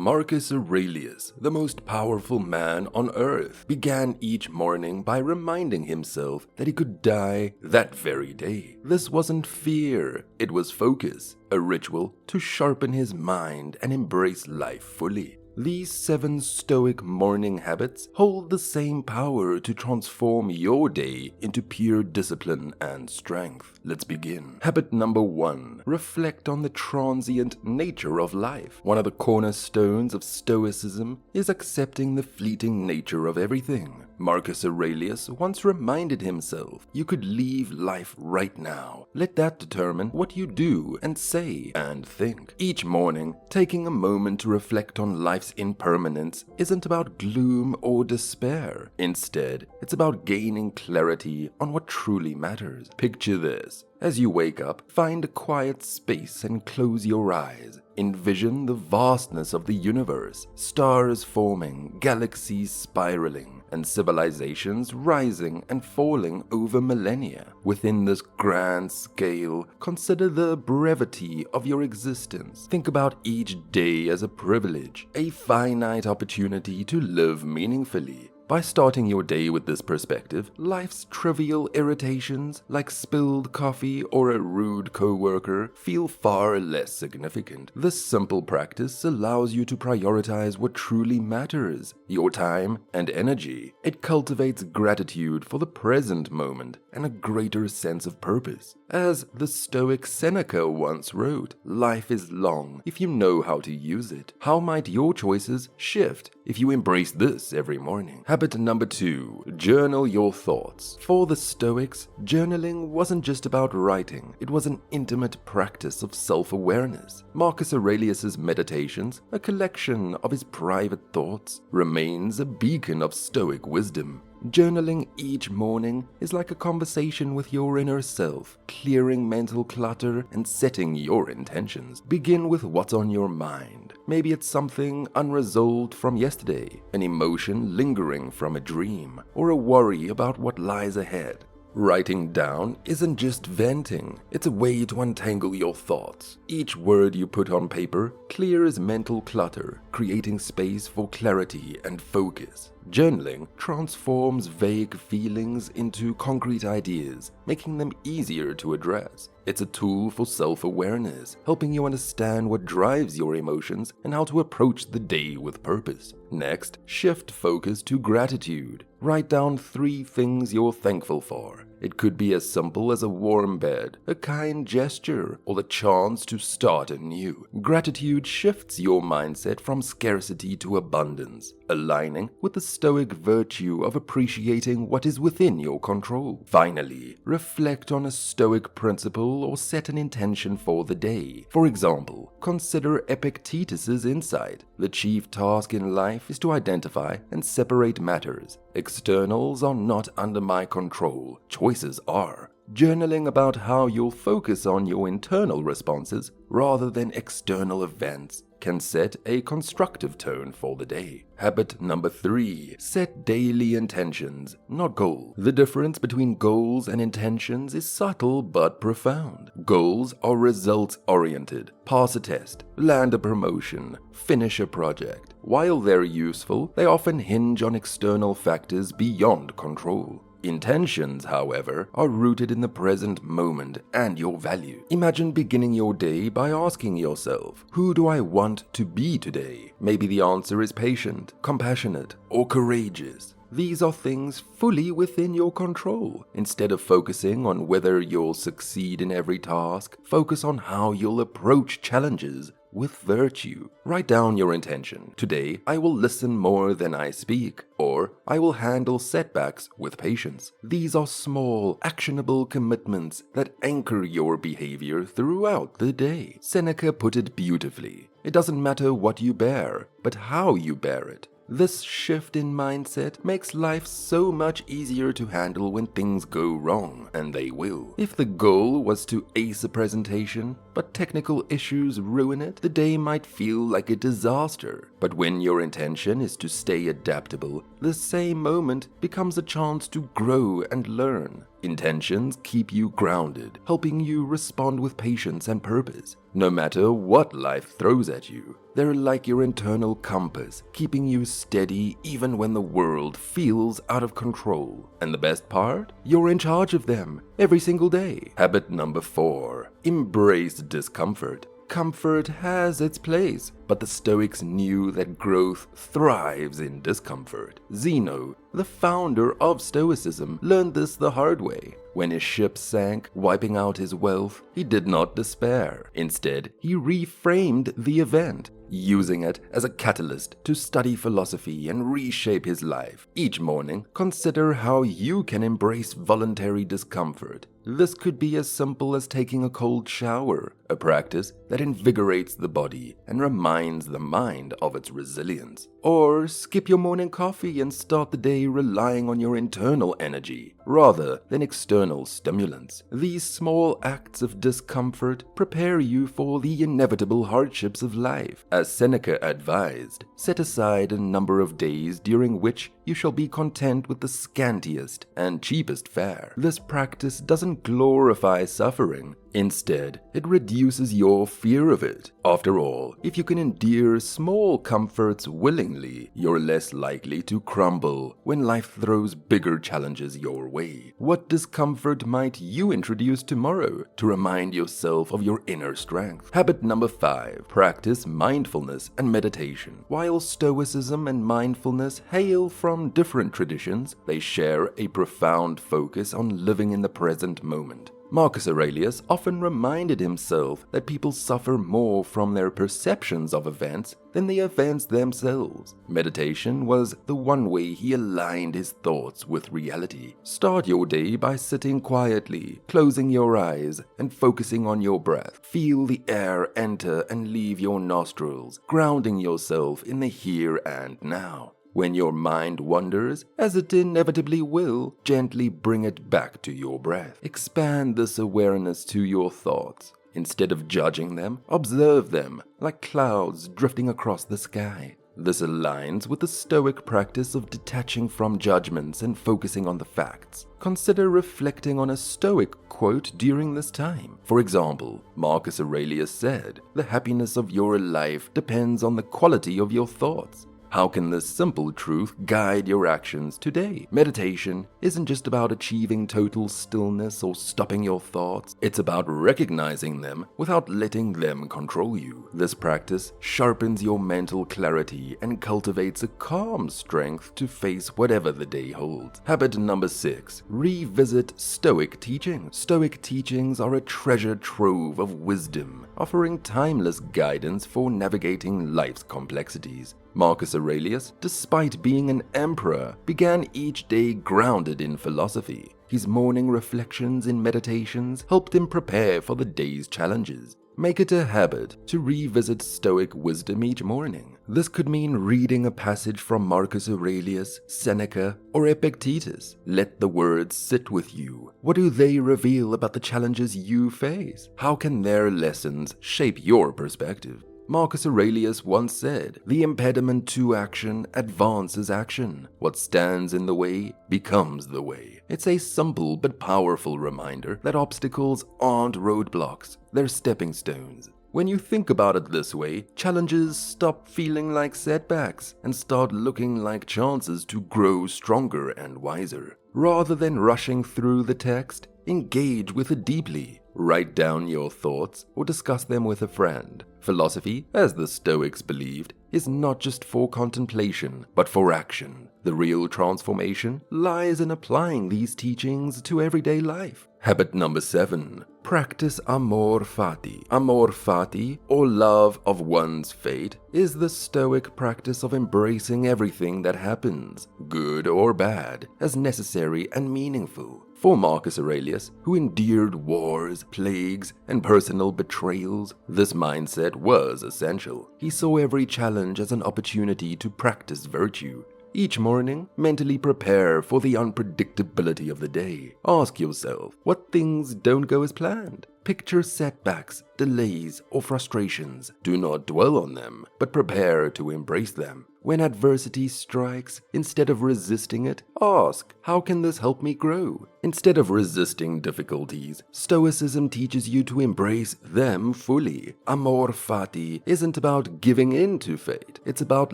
Marcus Aurelius, the most powerful man on earth, began each morning by reminding himself that he could die that very day. This wasn't fear, it was focus, a ritual to sharpen his mind and embrace life fully. These 7 Stoic morning habits hold the same power to transform your day into pure discipline and strength. Let's begin. Habit number 1. Reflect on the transient nature of life. One of the cornerstones of Stoicism is accepting the fleeting nature of everything. Marcus Aurelius once reminded himself, you could leave life right now. Let that determine what you do and say and think. Each morning, taking a moment to reflect on life's impermanence isn't about gloom or despair. Instead, it's about gaining clarity on what truly matters. Picture this. As you wake up, find a quiet space and close your eyes. Envision the vastness of the universe, stars forming, galaxies spiraling, and civilizations rising and falling over millennia. Within this grand scale, consider the brevity of your existence. Think about each day as a privilege, a finite opportunity to live meaningfully. By starting your day with this perspective, life's trivial irritations like spilled coffee or a rude coworker feel far less significant. This simple practice allows you to prioritize what truly matters, your time and energy. It cultivates gratitude for the present moment and a greater sense of purpose. As the Stoic Seneca once wrote, life is long if you know how to use it. How might your choices shift if you embrace this every morning? Habit number 2. Journal your thoughts. For the Stoics, journaling wasn't just about writing, it was an intimate practice of self-awareness. Marcus Aurelius' Meditations, a collection of his private thoughts, remains a beacon of Stoic wisdom. Journaling each morning is like a conversation with your inner self, clearing mental clutter and setting your intentions. Begin with what's on your mind. Maybe it's something unresolved from yesterday, an emotion lingering from a dream, or a worry about what lies ahead. Writing down isn't just venting, it's a way to untangle your thoughts. Each word you put on paper clears mental clutter, creating space for clarity and focus. Journaling transforms vague feelings into concrete ideas, making them easier to address. It's a tool for self-awareness, helping you understand what drives your emotions and how to approach the day with purpose. Next, shift focus to gratitude. Write down 3 things you're thankful for. It could be as simple as a warm bed, a kind gesture, or the chance to start anew. Gratitude shifts your mindset from scarcity to abundance, aligning with the Stoic virtue of appreciating what is within your control. Finally, reflect on a Stoic principle or set an intention for the day. For example, consider Epictetus's insight. The chief task in life is to identify and separate matters. Externals are not under my control, choices are. Journaling about how you'll focus on your internal responses rather than external events can set a constructive tone for the day. Habit number 3. Set daily intentions, not goals. The difference between goals and intentions is subtle but profound. Goals are results-oriented. Pass a test, land a promotion, finish a project. While they're useful, they often hinge on external factors beyond control. Intentions, however, are rooted in the present moment and your value. Imagine beginning your day by asking yourself, who do I want to be today? Maybe the answer is patient, compassionate, or courageous. These are things fully within your control. Instead of focusing on whether you'll succeed in every task, focus on how you'll approach challenges with virtue. Write down your intention. Today, I will listen more than I speak, or I will handle setbacks with patience. These are small, actionable commitments that anchor your behavior throughout the day. Seneca put it beautifully. It doesn't matter what you bear, but how you bear it. This shift in mindset makes life so much easier to handle when things go wrong, and they will. If the goal was to ace a presentation, but technical issues ruin it, the day might feel like a disaster. But when your intention is to stay adaptable, the same moment becomes a chance to grow and learn. Intentions keep you grounded, helping you respond with patience and purpose. No matter what life throws at you, they're like your internal compass, keeping you steady even when the world feels out of control. And the best part? You're in charge of them every single day. Habit number 4. Embrace discomfort. Comfort has its place, but the Stoics knew that growth thrives in discomfort. Zeno, the founder of Stoicism, learned this the hard way. When his ship sank, wiping out his wealth, he did not despair. Instead, he reframed the event, using it as a catalyst to study philosophy and reshape his life. Each morning, consider how you can embrace voluntary discomfort. This could be as simple as taking a cold shower, a practice that invigorates the body and reminds the mind of its resilience. Or skip your morning coffee and start the day relying on your internal energy rather than external stimulants. These small acts of discomfort prepare you for the inevitable hardships of life. As Seneca advised, set aside a number of days during which you shall be content with the scantiest and cheapest fare. This practice doesn't glorify suffering. Instead, it reduces your fear of it. After all, if you can endure small comforts willingly, you're less likely to crumble when life throws bigger challenges your way. What discomfort might you introduce tomorrow to remind yourself of your inner strength? Habit number 5. Practice mindfulness and meditation. While Stoicism and mindfulness hail from different traditions, they share a profound focus on living in the present moment. Marcus Aurelius often reminded himself that people suffer more from their perceptions of events than the events themselves. Meditation was the one way he aligned his thoughts with reality. Start your day by sitting quietly, closing your eyes, and focusing on your breath. Feel the air enter and leave your nostrils, grounding yourself in the here and now. When your mind wanders, as it inevitably will, gently bring it back to your breath. Expand this awareness to your thoughts. Instead of judging them, observe them like clouds drifting across the sky. This aligns with the Stoic practice of detaching from judgments and focusing on the facts. Consider reflecting on a Stoic quote during this time. For example, Marcus Aurelius said, "The happiness of your life depends on the quality of your thoughts." How can this simple truth guide your actions today? Meditation isn't just about achieving total stillness or stopping your thoughts. It's about recognizing them without letting them control you. This practice sharpens your mental clarity and cultivates a calm strength to face whatever the day holds. Habit number 6. Revisit Stoic teachings. Stoic teachings are a treasure trove of wisdom, offering timeless guidance for navigating life's complexities. Marcus Aurelius, despite being an emperor, began each day grounded in philosophy. His morning reflections and meditations helped him prepare for the day's challenges. Make it a habit to revisit Stoic wisdom each morning. This could mean reading a passage from Marcus Aurelius, Seneca, or Epictetus. Let the words sit with you. What do they reveal about the challenges you face? How can their lessons shape your perspective? Marcus Aurelius once said, "The impediment to action advances action. What stands in the way becomes the way." It's a simple but powerful reminder that obstacles aren't roadblocks, they're stepping stones. When you think about it this way, challenges stop feeling like setbacks and start looking like chances to grow stronger and wiser. Rather than rushing through the text, engage with it deeply. Write down your thoughts or discuss them with a friend. Philosophy, as the Stoics believed, is not just for contemplation, but for action. The real transformation lies in applying these teachings to everyday life. Habit number 7. Practice amor fati. Amor fati, or love of one's fate, is the Stoic practice of embracing everything that happens, good or bad, as necessary and meaningful. For Marcus Aurelius, who endured wars, plagues, and personal betrayals, this mindset was essential. He saw every challenge as an opportunity to practice virtue. Each morning, mentally prepare for the unpredictability of the day. Ask yourself, what things don't go as planned? Picture setbacks, delays, or frustrations. Do not dwell on them, but prepare to embrace them. When adversity strikes, instead of resisting it, ask, how can this help me grow? Instead of resisting difficulties, Stoicism teaches you to embrace them fully. Amor fati isn't about giving in to fate. It's about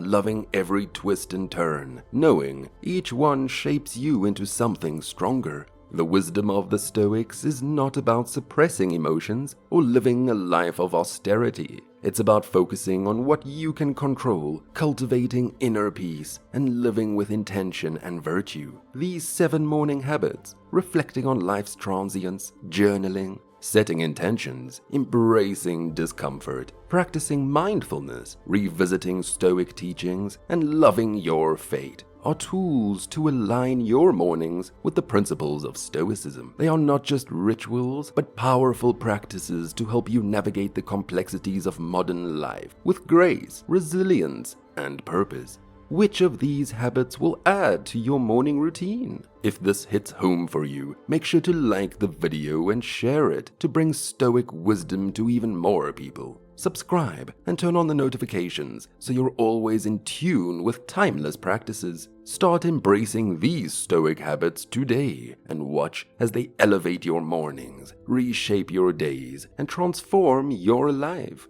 loving every twist and turn, knowing each one shapes you into something stronger. The wisdom of the Stoics is not about suppressing emotions or living a life of austerity. It's about focusing on what you can control, cultivating inner peace, and living with intention and virtue. These 7 morning habits, reflecting on life's transience, journaling, setting intentions, embracing discomfort, practicing mindfulness, revisiting Stoic teachings, and loving your fate, are tools to align your mornings with the principles of Stoicism. They are not just rituals, but powerful practices to help you navigate the complexities of modern life with grace, resilience, and purpose. Which of these habits will add to your morning routine? If this hits home for you, make sure to like the video and share it to bring Stoic wisdom to even more people. Subscribe and turn on the notifications so you're always in tune with timeless practices. Start embracing these Stoic habits today and watch as they elevate your mornings, reshape your days, and transform your life.